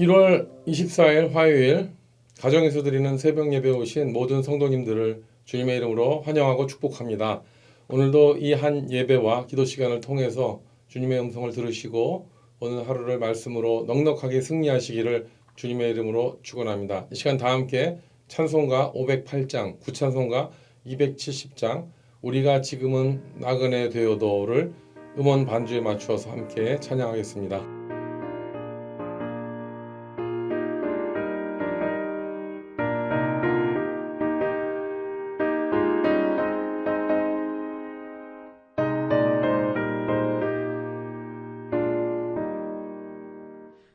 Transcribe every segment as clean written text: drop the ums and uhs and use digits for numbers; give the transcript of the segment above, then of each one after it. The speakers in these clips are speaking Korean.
1월 24일 화요일 가정에서 드리는 새벽 예배 오신 모든 성도님들을 주님의 이름으로 환영하고 축복합니다. 오늘도 이 한 예배와 기도 시간을 통해서 주님의 음성을 들으시고 오늘 하루를 말씀으로 넉넉하게 승리하시기를 주님의 이름으로 축원합니다. 이 시간 다 함께 찬송가 508장, 구찬송가 270장 우리가 지금은 나그네 되어도를 음원 반주에 맞추어서 함께 찬양하겠습니다.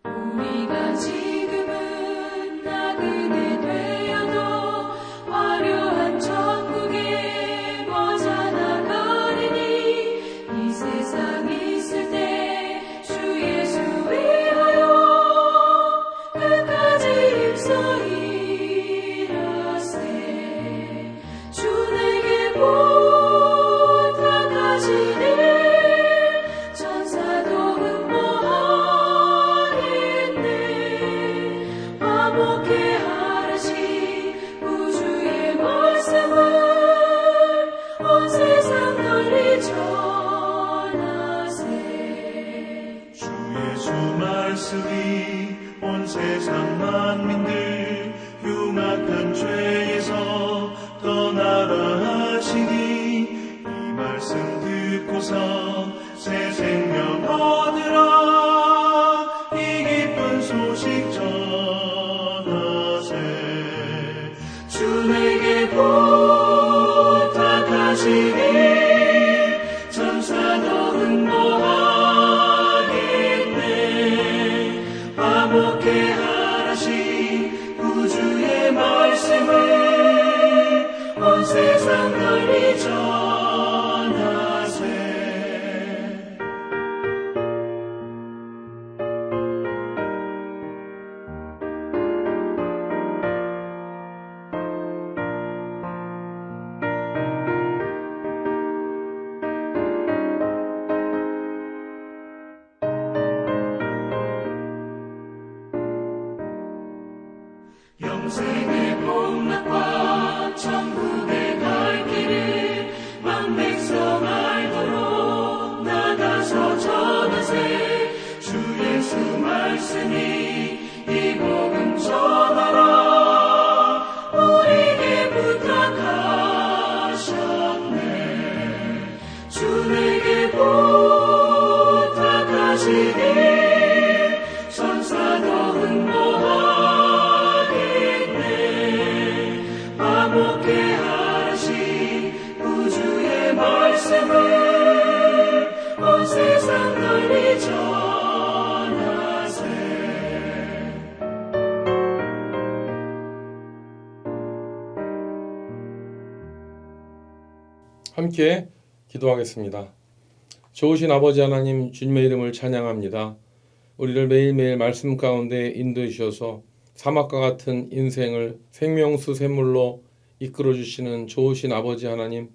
우리가 지금은 나그네 되어도 화려한 천국에 머자 나가리니 이 세상 있을 때 주 예수 위하여 끝까지 힘써 일하세. 주 내게 부탁하시니 천사도 화목해 하라시 우주의 말씀을 온 세상 널리 전하세. 주 예수 말씀이 온 세상 만민들 흉악한 죄에서 떠나라 하시니 이 말씀 듣고서 새 생명 얻으라 이 기쁜 소식 전하세. 주 내게 부탁하시니 천사도 응모하겠네. 화목해 하라시 우주의 말씀을 온 세상 널리 전하세. 영생의 복락과 천국의 갈 길을 만백성 알도록 나가서 전하세. 주 예수 말씀이 이 복음 전하라 우리에게 부탁하셨네. 주 내게 부탁하시니 천사도 응모하겠네. 화목해 하라시 우주의 말씀을 온 세상 널리 전하세. 함께 기도하겠습니다. 좋으신 아버지 하나님, 주님의 이름을 찬양합니다. 우리를 매일매일 말씀 가운데 인도해 주셔서 사막과 같은 인생을 생명수 샘물로 이끌어 주시는 좋으신 아버지 하나님,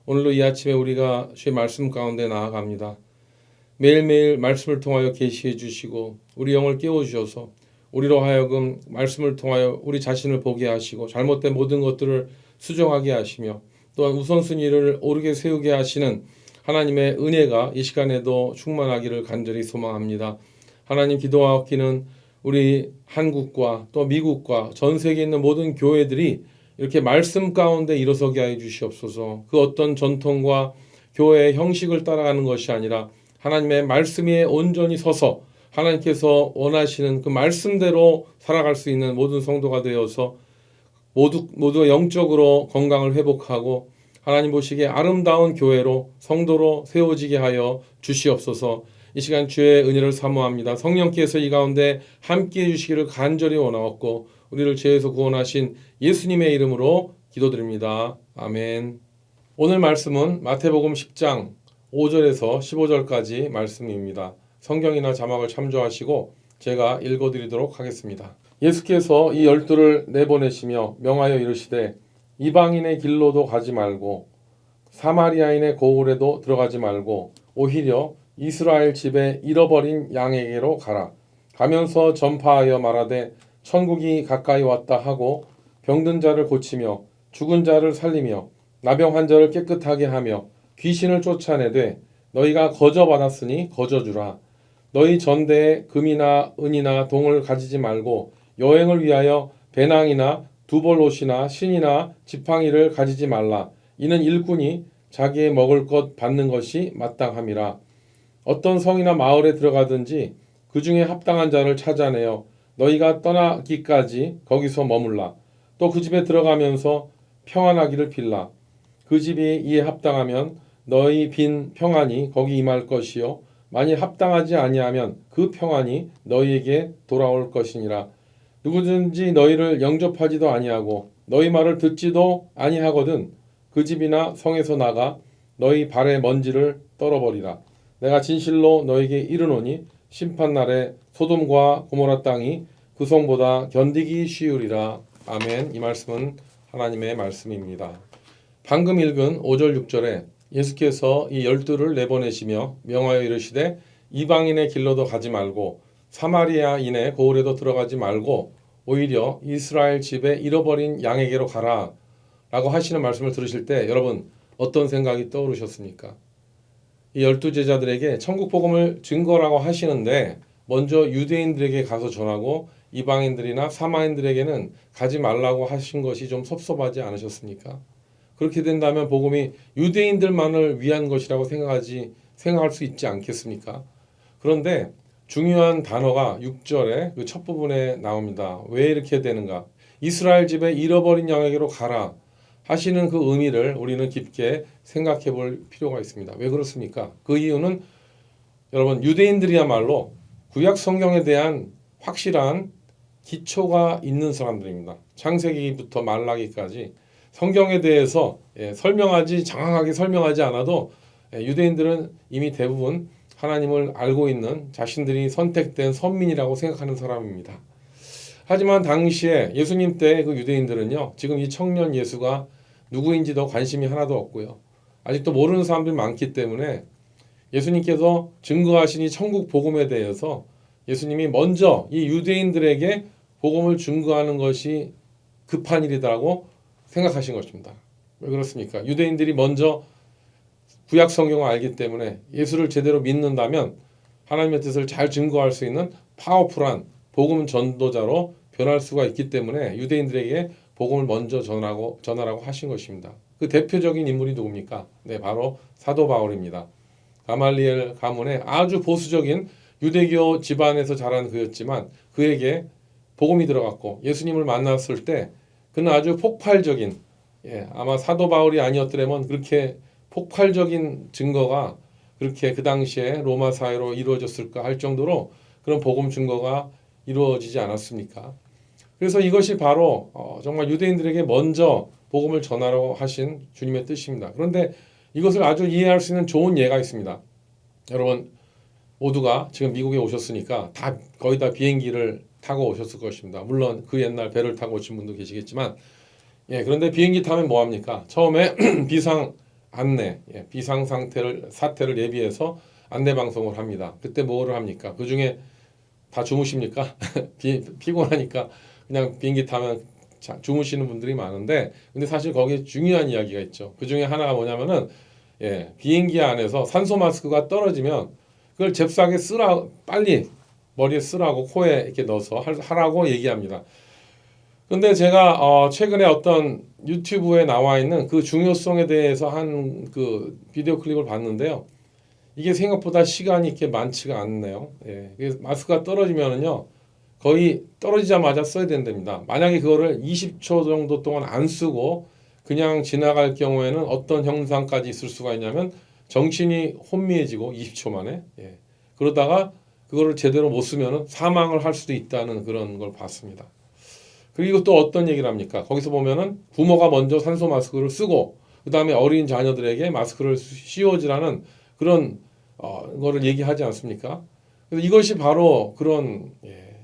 오늘도 이 아침에 우리가 주의 말씀 가운데 나아갑니다. 매일매일 말씀을 통하여 계시해 주시고 우리 영을 깨워 주셔서 우리로 하여금 말씀을 통하여 우리 자신을 보게 하시고 잘못된 모든 것들을 수정하게 하시며 또한 우선순위를 오르게 세우게 하시는 하나님의 은혜가 이 시간에도 충만하기를 간절히 소망합니다. 하나님, 기도하기는 우리 한국과 또 미국과 전 세계에 있는 모든 교회들이 이렇게 말씀 가운데 일어서게 하여 주시옵소서. 그 어떤 전통과 교회의 형식을 따라가는 것이 아니라 하나님의 말씀 위에 온전히 서서 하나님께서 원하시는 그 말씀대로 살아갈 수 있는 모든 성도가 되어서 모두 영적으로 건강을 회복하고 하나님 보시기에 아름다운 교회로 성도로 세워지게 하여 주시옵소서. 이 시간 주의 은혜를 사모합니다. 성령께서 이 가운데 함께해 주시기를 간절히 원하옵고 우리를 죄에서 구원하신 예수님의 이름으로 기도드립니다. 아멘. 오늘 말씀은 마태복음 10장 5절에서 15절까지 말씀입니다. 성경이나 자막을 참조하시고 제가 읽어드리도록 하겠습니다. 예수께서 이 12를 내보내시며 명하여 이르시되 이방인의 길로도 가지 말고 사마리아인의 고을에도 들어가지 말고 오히려 이스라엘 집에 잃어버린 양에게로 가라. 가면서 전파하여 말하되 천국이 가까이 왔다 하고 병든 자를 고치며 죽은 자를 살리며 나병 환자를 깨끗하게 하며 귀신을 쫓아내되 너희가 거저 받았으니 거저 주라. 너희 전대에 금이나 은이나 동을 가지지 말고 여행을 위하여 배낭이나 두벌옷이나 신이나 지팡이를 가지지 말라. 이는 일꾼이 자기의 먹을 것 받는 것이 마땅함이라. 어떤 성이나 마을에 들어가든지 그 중에 합당한 자를 찾아내어 너희가 떠나기까지 거기서 머물라. 또 그 집에 들어가면서 평안하기를 빌라. 그 집이 이에 합당하면 너희 빈 평안이 거기 임할 것이요 만일 합당하지 아니하면 그 평안이 너희에게 돌아올 것이니라. 누구든지 너희를 영접하지도 아니하고 너희 말을 듣지도 아니하거든 그 집이나 성에서 나가 너희 발의 먼지를 떨어버리라. 내가 진실로 너희에게 이르노니 심판날에 소돔과 고모라 땅이 그 성보다 견디기 쉬우리라. 아멘. 이 말씀은 하나님의 말씀입니다. 방금 읽은 5절 6절에 예수께서 이 12를 내보내시며 명하여 이르시되 이방인의 길로도 가지 말고 사마리아인의 고을에도 들어가지 말고 오히려 이스라엘 집에 잃어버린 양에게로 가라 라고 하시는 말씀을 들으실 때 여러분 어떤 생각이 떠오르셨습니까? 이 12제자들에게 천국 복음을 증거라고 하시는데 먼저 유대인들에게 가서 전하고 이방인들이나 사마인들에게는 가지 말라고 하신 것이 좀 섭섭하지 않으셨습니까? 그렇게 된다면 복음이 유대인들만을 위한 것이라고 생각할 수 있지 않겠습니까? 그런데 중요한 단어가 6절의 그 첫 부분에 나옵니다. 왜 이렇게 되는가? 이스라엘 집에 잃어버린 양에게로 가라 하시는 그 의미를 우리는 깊게 생각해 볼 필요가 있습니다. 왜 그렇습니까? 그 이유는 여러분 유대인들이야말로 구약 성경에 대한 확실한 기초가 있는 사람들입니다. 창세기부터 말라기까지 성경에 대해서 장황하게 설명하지 않아도 유대인들은 이미 대부분 하나님을 알고 있는 자신들이 선택된 선민이라고 생각하는 사람입니다. 하지만 당시에 예수님 때 그 유대인들은요, 지금 이 청년 예수가 누구인지도 관심이 하나도 없고요. 아직도 모르는 사람들이 많기 때문에 예수님께서 증거하신 이 천국 복음에 대해서 예수님이 먼저 이 유대인들에게 복음을 증거하는 것이 급한 일이라고 생각하신 것입니다. 왜 그렇습니까? 유대인들이 먼저 구약 성경을 알기 때문에 예수를 제대로 믿는다면 하나님의 뜻을 잘 증거할 수 있는 파워풀한 복음 전도자로 변할 수가 있기 때문에 유대인들에게 복음을 먼저 전하라고 하신 것입니다. 그 대표적인 인물이 누굽니까? 네, 바로 사도 바울입니다. 가말리엘 가문의 아주 보수적인 유대교 집안에서 자란 그였지만 그에게 복음이 들어갔고 예수님을 만났을 때 그는 아주 폭발적인 아마 사도 바울이 아니었더라면 그렇게 폭발적인 증거가 그렇게 그 당시에 로마 사회로 이루어졌을까 할 정도로 그런 복음 증거가 이루어지지 않았습니까? 그래서 이것이 바로 정말 유대인들에게 먼저 복음을 전하라고 하신 주님의 뜻입니다. 그런데 이것을 아주 이해할 수 있는 좋은 예가 있습니다. 여러분 모두가 지금 미국에 오셨으니까 거의 다 비행기를 타고 오셨을 것입니다. 물론 그 옛날 배를 타고 오신 분도 계시겠지만 그런데 비행기 타면 뭐합니까? 처음에 비상 사태를 예비해서 안내 방송을 합니다. 그때 뭐를 합니까? 그 중에 다 주무십니까? 피곤하니까 그냥 비행기 타면 주무시는 분들이 많은데 근데 사실 거기에 중요한 이야기가 있죠. 그 중에 하나가 뭐냐면은 비행기 안에서 산소 마스크가 떨어지면 그걸 잽싸게 빨리 머리에 쓰라고 코에 이렇게 넣어서 하라고 얘기합니다. 근데 제가 최근에 어떤 유튜브에 나와 있는 그 중요성에 대해서 한 그 비디오 클립을 봤는데요. 이게 생각보다 시간이 이렇게 많지가 않네요. 마스크가 떨어지면은요, 거의 떨어지자마자 써야 된답니다. 만약에 그거를 20초 정도 동안 안 쓰고 그냥 지나갈 경우에는 어떤 형상까지 있을 수가 있냐면 정신이 혼미해지고 20초 만에 그러다가 그거를 제대로 못 쓰면은 사망을 할 수도 있다는 그런 걸 봤습니다. 그리고 또 어떤 얘기를 합니까? 거기서 보면은 부모가 먼저 산소 마스크를 쓰고 그 다음에 어린 자녀들에게 마스크를 씌워주라는 그런 거를 얘기하지 않습니까? 그래서 이것이 바로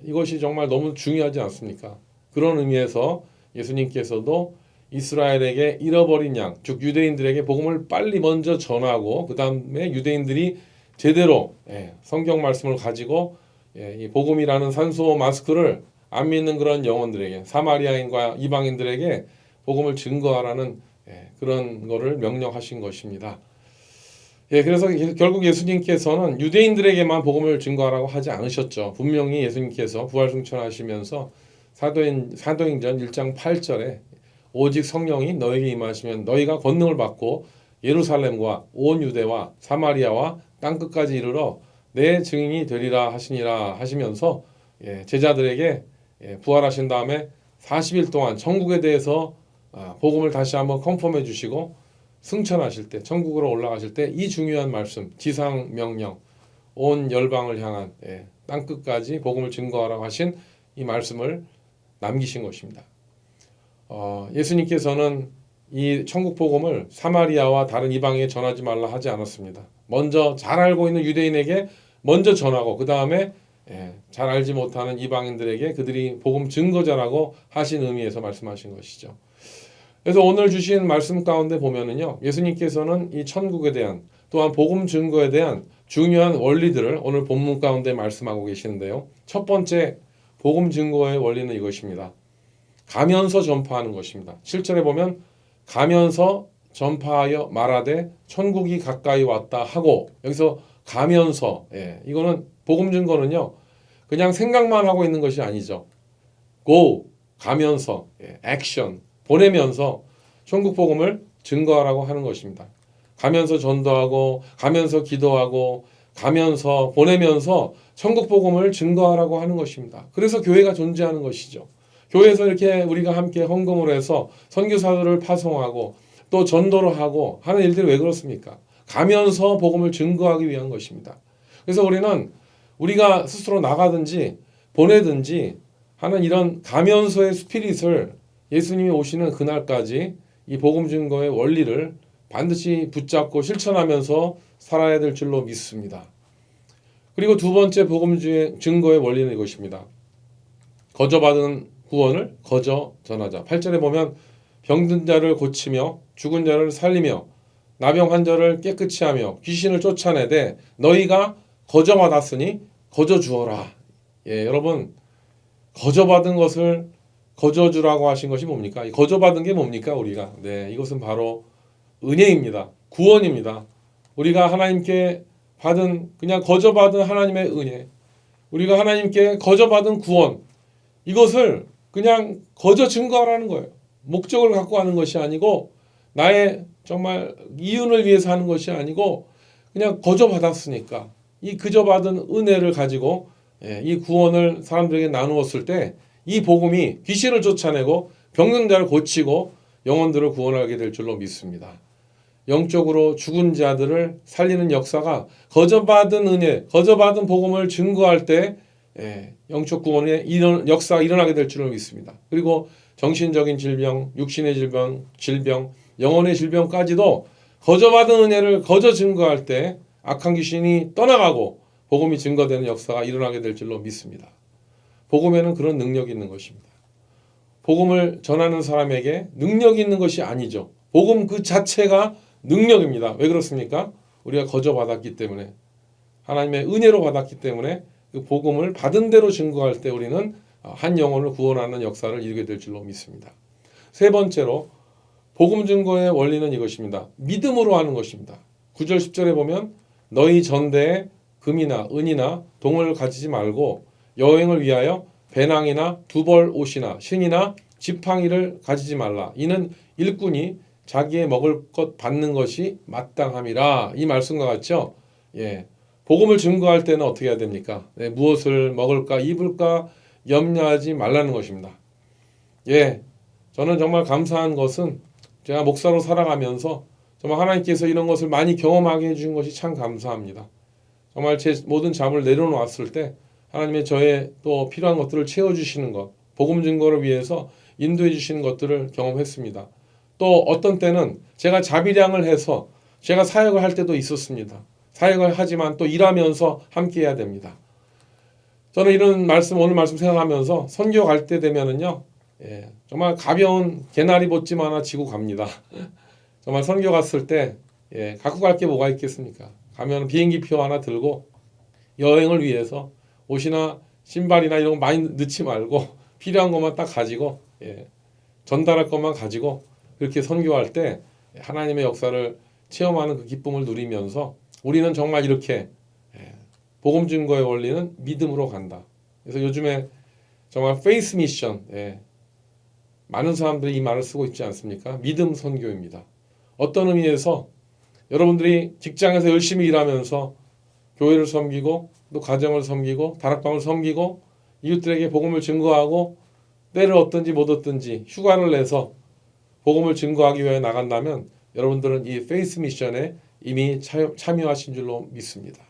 이것이 정말 너무 중요하지 않습니까? 그런 의미에서 예수님께서도 이스라엘에게 잃어버린 양, 즉 유대인들에게 복음을 빨리 먼저 전하고 그 다음에 유대인들이 제대로 성경 말씀을 가지고 이 복음이라는 산소 마스크를 안 믿는 그런 영혼들에게, 사마리아인과 이방인들에게 복음을 증거하라는 그런 거를 명령하신 것입니다. 그래서 결국 예수님께서는 유대인들에게만 복음을 증거하라고 하지 않으셨죠. 분명히 예수님께서 부활승천하시면서 사도행전 1장 8절에 오직 성령이 너에게 임하시면 너희가 권능을 받고 예루살렘과 온 유대와 사마리아와 땅끝까지 이르러 내 증인이 되리라 하시니라 하시면서 제자들에게 부활하신 다음에 40일 동안 천국에 대해서 복음을 다시 한번 컨펌해 주시고 승천하실 때, 천국으로 올라가실 때 이 중요한 말씀, 지상 명령, 온 열방을 향한 땅끝까지 복음을 증거하라고 하신 이 말씀을 남기신 것입니다. 예수님께서는 이 천국 복음을 사마리아와 다른 이방에 전하지 말라 하지 않았습니다. 먼저 잘 알고 있는 유대인에게 먼저 전하고 그 다음에 잘 알지 못하는 이방인들에게 그들이 복음 증거자라고 하신 의미에서 말씀하신 것이죠. 그래서 오늘 주신 말씀 가운데 보면은요, 예수님께서는 이 천국에 대한 또한 복음 증거에 대한 중요한 원리들을 오늘 본문 가운데 말씀하고 계시는데요. 첫 번째 복음 증거의 원리는 이것입니다. 가면서 전파하는 것입니다. 7절에 보면 가면서 전파하여 말하되 천국이 가까이 왔다 하고, 여기서 가면서, 이거는 복음 증거는요 그냥 생각만 하고 있는 것이 아니죠. go, 가면서, action, 보내면서 천국 복음을 증거하라고 하는 것입니다. 가면서 전도하고, 가면서 기도하고, 가면서 보내면서 천국 복음을 증거하라고 하는 것입니다. 그래서 교회가 존재하는 것이죠. 교회에서 이렇게 우리가 함께 헌금을 해서 선교사들을 파송하고 또 전도를 하고 하는 일들이 왜 그렇습니까? 가면서 복음을 증거하기 위한 것입니다. 그래서 우리는 우리가 스스로 나가든지 보내든지 하는 이런 가면서의 스피릿을 예수님이 오시는 그날까지 이 복음 증거의 원리를 반드시 붙잡고 실천하면서 살아야 될 줄로 믿습니다. 그리고 두 번째 복음 증거의 원리는 이것입니다. 거저받은 구원을 거저 전하자. 8절에 보면 병든 자를 고치며 죽은 자를 살리며 나병 환자를 깨끗이 하며 귀신을 쫓아내되 너희가 거저받았으니 거저 주어라. 여러분, 거저받은 것을 거저 주라고 하신 것이 뭡니까? 이 거저받은 게 뭡니까? 우리가 이것은 바로 은혜입니다. 구원입니다. 우리가 하나님께 받은, 그냥 거저받은 하나님의 은혜, 우리가 하나님께 거저받은 구원, 이것을 그냥 거저 증거하라는 거예요. 목적을 갖고 하는 것이 아니고 나의 정말 이윤을 위해서 하는 것이 아니고 그냥 거저 받았으니까 이 그저 받은 은혜를 가지고 이 구원을 사람들에게 나누었을 때 이 복음이 귀신을 쫓아내고 병든 자를 고치고 영혼들을 구원하게 될 줄로 믿습니다. 영적으로 죽은 자들을 살리는 역사가 거저받은 은혜, 거저받은 복음을 증거할 때 영적 구원의 역사가 일어나게 될 줄을 믿습니다. 그리고 정신적인 질병, 육신의 질병, 영혼의 질병까지도 거저받은 은혜를 거저 증거할 때 악한 귀신이 떠나가고 복음이 증거되는 역사가 일어나게 될 줄로 믿습니다. 복음에는 그런 능력이 있는 것입니다. 복음을 전하는 사람에게 능력이 있는 것이 아니죠. 복음 그 자체가 능력입니다. 왜 그렇습니까? 우리가 거저 받았기 때문에, 하나님의 은혜로 받았기 때문에 그 복음을 받은 대로 증거할 때 우리는 한 영혼을 구원하는 역사를 이루게 될 줄로 믿습니다. 세 번째로 복음 증거의 원리는 이것입니다. 믿음으로 하는 것입니다. 9절 10절에 보면 너희 전대에 금이나 은이나 동을 가지지 말고 여행을 위하여 배낭이나 두벌 옷이나 신이나 지팡이를 가지지 말라. 이는 일꾼이 자기의 먹을 것 받는 것이 마땅함이라. 이 말씀과 같죠? 복음을 증거할 때는 어떻게 해야 됩니까? 무엇을 먹을까 입을까 염려하지 말라는 것입니다. 저는 정말 감사한 것은 제가 목사로 살아가면서 정말 하나님께서 이런 것을 많이 경험하게 해주신 것이 참 감사합니다. 정말 제 모든 잠을 내려놓았을 때 하나님의 저의 또 필요한 것들을 채워주시는 것, 복음 증거를 위해서 인도해 주시는 것들을 경험했습니다. 또 어떤 때는 제가 자비량을 해서 제가 사역을 할 때도 있었습니다. 사역을 하지만 또 일하면서 함께 해야 됩니다. 저는 이런 말씀, 오늘 말씀 생각하면서 선교 갈 때 되면은요, 정말 가벼운 개나리 보찜 하나 지고 갑니다. 정말 선교 갔을 때 갖고 갈 게 뭐가 있겠습니까? 가면 비행기표 하나 들고 여행을 위해서 옷이나 신발이나 이런 거 많이 넣지 말고 필요한 것만 딱 가지고 전달할 것만 가지고 그렇게 선교할 때 하나님의 역사를 체험하는 그 기쁨을 누리면서 우리는 정말 이렇게 복음 증거의 원리는 믿음으로 간다. 그래서 요즘에 정말 페이스 미션 많은 사람들이 이 말을 쓰고 있지 않습니까? 믿음 선교입니다. 어떤 의미에서 여러분들이 직장에서 열심히 일하면서 교회를 섬기고 또 가정을 섬기고 다락방을 섬기고 이웃들에게 복음을 증거하고 때를 얻든지 못 얻든지 휴가를 내서 복음을 증거하기 위해 나간다면 여러분들은 이 페이스 미션에 이미 참여하신 줄로 믿습니다.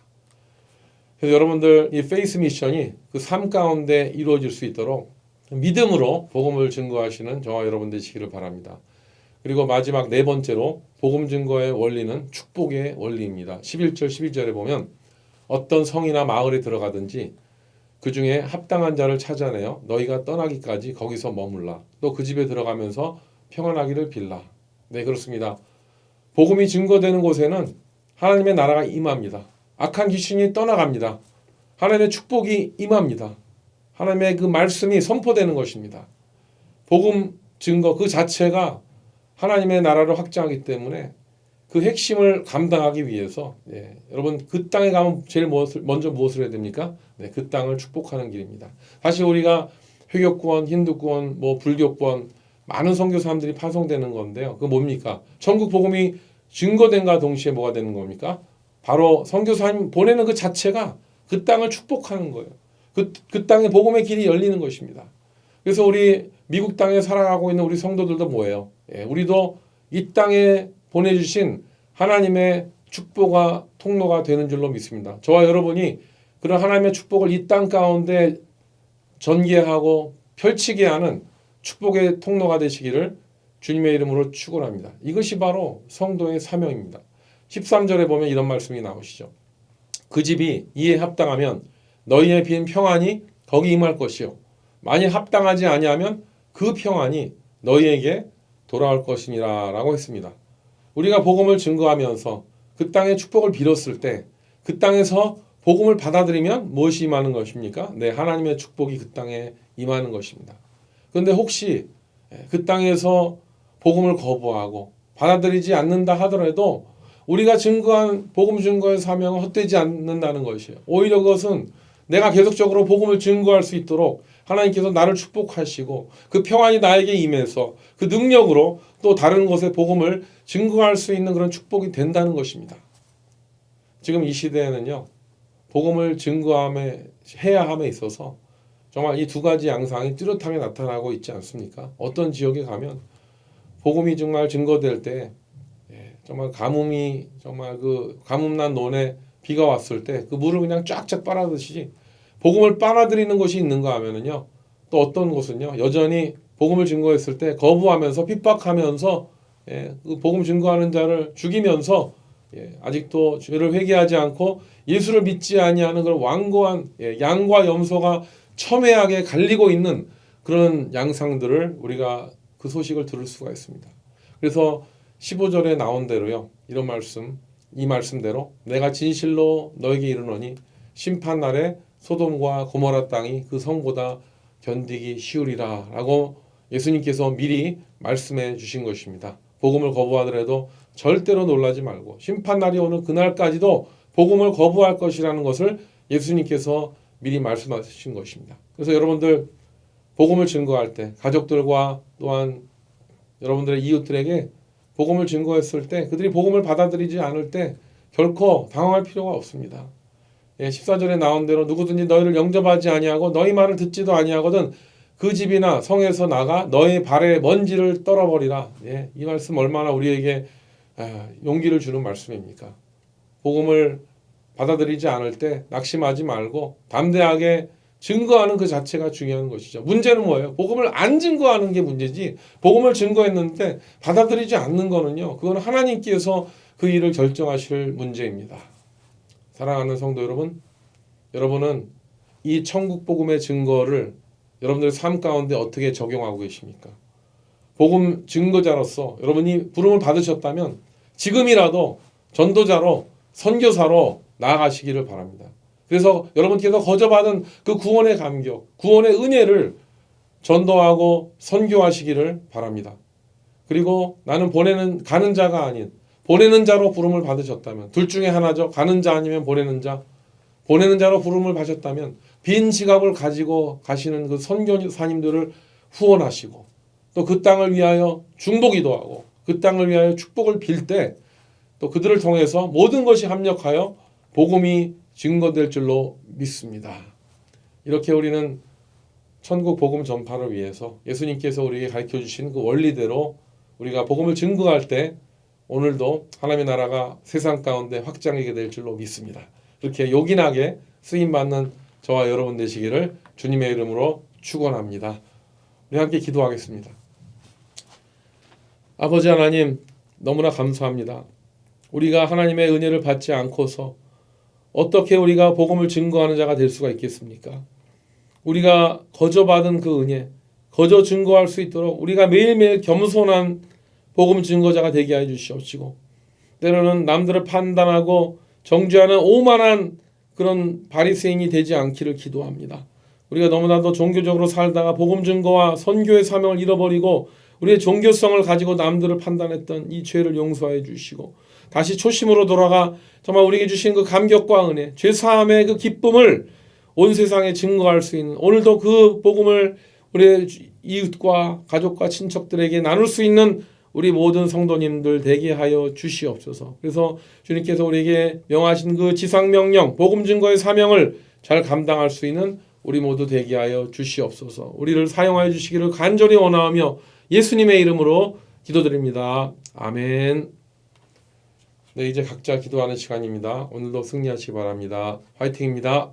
그래서 여러분들 이 페이스 미션이 그 삶 가운데 이루어질 수 있도록 믿음으로 복음을 증거하시는 저와 여러분 되시기를 바랍니다. 그리고 마지막 네 번째로 복음 증거의 원리는 축복의 원리입니다. 11절 12절에 보면 어떤 성이나 마을에 들어가든지 그 중에 합당한 자를 찾아내어 너희가 떠나기까지 거기서 머물라. 또 그 집에 들어가면서 평안하기를 빌라. 네, 그렇습니다. 복음이 증거되는 곳에는 하나님의 나라가 임합니다. 악한 귀신이 떠나갑니다. 하나님의 축복이 임합니다. 하나님의 그 말씀이 선포되는 것입니다. 복음 증거 그 자체가 하나님의 나라를 확장하기 때문에 그 핵심을 감당하기 위해서 여러분 그 땅에 가면 제일 먼저 무엇을 해야 됩니까? 그 땅을 축복하는 길입니다. 사실 우리가 회교권, 힌두권, 불교권 많은 선교사람들이 파송되는 건데요. 그거 뭡니까? 천국 복음이 증거된과 동시에 뭐가 되는 겁니까? 바로 선교사님 보내는 그 자체가 그 땅을 축복하는 거예요. 그 땅에 복음의 길이 열리는 것입니다. 그래서 우리 미국 땅에 살아가고 있는 우리 성도들도 뭐예요? 우리도 이 땅에 보내주신 하나님의 축복과 통로가 되는 줄로 믿습니다. 저와 여러분이 그런 하나님의 축복을 이 땅 가운데 전개하고 펼치게 하는 축복의 통로가 되시기를 주님의 이름으로 축원합니다. 이것이 바로 성도의 사명입니다. 13절에 보면 이런 말씀이 나오시죠. 그 집이 이에 합당하면 너희의 빈 평안이 거기 임할 것이요 만일 합당하지 아니하면 그 평안이 너희에게 돌아올 것이니라 라고 했습니다. 우리가 복음을 증거하면서 그 땅의 축복을 빌었을 때 그 땅에서 복음을 받아들이면 무엇이 임하는 것입니까? 네, 하나님의 축복이 그 땅에 임하는 것입니다. 그런데 혹시 그 땅에서 복음을 거부하고 받아들이지 않는다 하더라도 우리가 증거한 복음 증거의 사명은 헛되지 않는다는 것이에요. 오히려 그것은 내가 계속적으로 복음을 증거할 수 있도록 하나님께서 나를 축복하시고 그 평안이 나에게 임해서 그 능력으로 또 다른 곳에 복음을 증거할 수 있는 그런 축복이 된다는 것입니다. 지금 이 시대에는요. 복음을 해야 함에 있어서 정말 이 두 가지 양상이 뚜렷하게 나타나고 있지 않습니까? 어떤 지역에 가면 복음이 정말 증거될 때 정말 가뭄난 논에 비가 왔을 때 그 물을 그냥 쫙쫙 빨아들이듯이 복음을 빨아들이는 곳이 있는가 하면은요. 또 어떤 곳은요. 여전히 복음을 증거했을 때 거부하면서 핍박하면서 그 복음 증거하는 자를 죽이면서 아직도 죄를 회개하지 않고 예수를 믿지 아니하는 그런 완고한 양과 염소가 첨예하게 갈리고 있는 그런 양상들을 우리가 그 소식을 들을 수가 있습니다. 그래서 15절에 나온 대로요. 이런 말씀, 이 말씀대로 내가 진실로 너에게 이르노니 심판날에 소돔과 고모라 땅이 그 성보다 견디기 쉬우리라 라고 예수님께서 미리 말씀해 주신 것입니다. 복음을 거부하더라도 절대로 놀라지 말고 심판날이 오는 그날까지도 복음을 거부할 것이라는 것을 예수님께서 미리 말씀하신 것입니다. 그래서 여러분들 복음을 증거할 때 가족들과 또한 여러분들의 이웃들에게 복음을 증거했을 때 그들이 복음을 받아들이지 않을 때 결코 당황할 필요가 없습니다. 14절에 나온 대로 누구든지 너희를 영접하지 아니하고 너희 말을 듣지도 아니하거든 그 집이나 성에서 나가 너희 발에 먼지를 떨어버리라. 이 말씀 얼마나 우리에게 용기를 주는 말씀입니까? 복음을 받아들이지 않을 때 낙심하지 말고 담대하게 증거하는 그 자체가 중요한 것이죠. 문제는 뭐예요? 복음을 안 증거하는 게 문제지 복음을 증거했는데 받아들이지 않는 거는요. 그건 하나님께서 그 일을 결정하실 문제입니다. 사랑하는 성도 여러분, 여러분은 이 천국 복음의 증거를 여러분들의 삶 가운데 어떻게 적용하고 계십니까? 복음 증거자로서 여러분이 부름을 받으셨다면 지금이라도 전도자로 선교사로 나아가시기를 바랍니다. 그래서 여러분께서 거저받은 그 구원의 감격, 구원의 은혜를 전도하고 선교하시기를 바랍니다. 그리고 나는 가는 자가 아닌 보내는 자로 부름을 받으셨다면, 둘 중에 하나죠. 가는 자 아니면 보내는 자. 보내는 자로 부름을 받으셨다면 빈 지갑을 가지고 가시는 그 선교사님들을 후원하시고, 또 그 땅을 위하여 중보기도 하고 그 땅을 위하여 축복을 빌 때 또 그들을 통해서 모든 것이 합력하여 복음이 증거될 줄로 믿습니다. 이렇게 우리는 천국 복음 전파를 위해서 예수님께서 우리에게 가르쳐 주신 그 원리대로 우리가 복음을 증거할 때 오늘도 하나님의 나라가 세상 가운데 확장하게 될 줄로 믿습니다. 그렇게 요긴하게 쓰임받는 저와 여러분 되시기를 주님의 이름으로 축원합니다. 우리 함께 기도하겠습니다. 아버지 하나님, 너무나 감사합니다. 우리가 하나님의 은혜를 받지 않고서 어떻게 우리가 복음을 증거하는 자가 될 수가 있겠습니까? 우리가 거저받은 그 은혜, 거저 증거할 수 있도록 우리가 매일매일 겸손한 복음 증거자가 되게 해 주시옵시고, 때로는 남들을 판단하고 정죄하는 오만한 그런 바리새인이 되지 않기를 기도합니다. 우리가 너무나도 종교적으로 살다가 복음 증거와 선교의 사명을 잃어버리고 우리의 종교성을 가지고 남들을 판단했던 이 죄를 용서해 주시고, 다시 초심으로 돌아가 정말 우리에게 주신 그 감격과 은혜, 죄사함의 그 기쁨을 온 세상에 증거할 수 있는, 오늘도 그 복음을 우리의 이웃과 가족과 친척들에게 나눌 수 있는 우리 모든 성도님들 되게 하여 주시옵소서. 그래서 주님께서 우리에게 명하신 그 지상명령, 복음 증거의 사명을 잘 감당할 수 있는 우리 모두 되게 하여 주시옵소서. 우리를 사용하여 주시기를 간절히 원하며 예수님의 이름으로 기도드립니다. 아멘. 네, 이제 각자 기도하는 시간입니다. 오늘도 승리하시기 바랍니다. 화이팅입니다.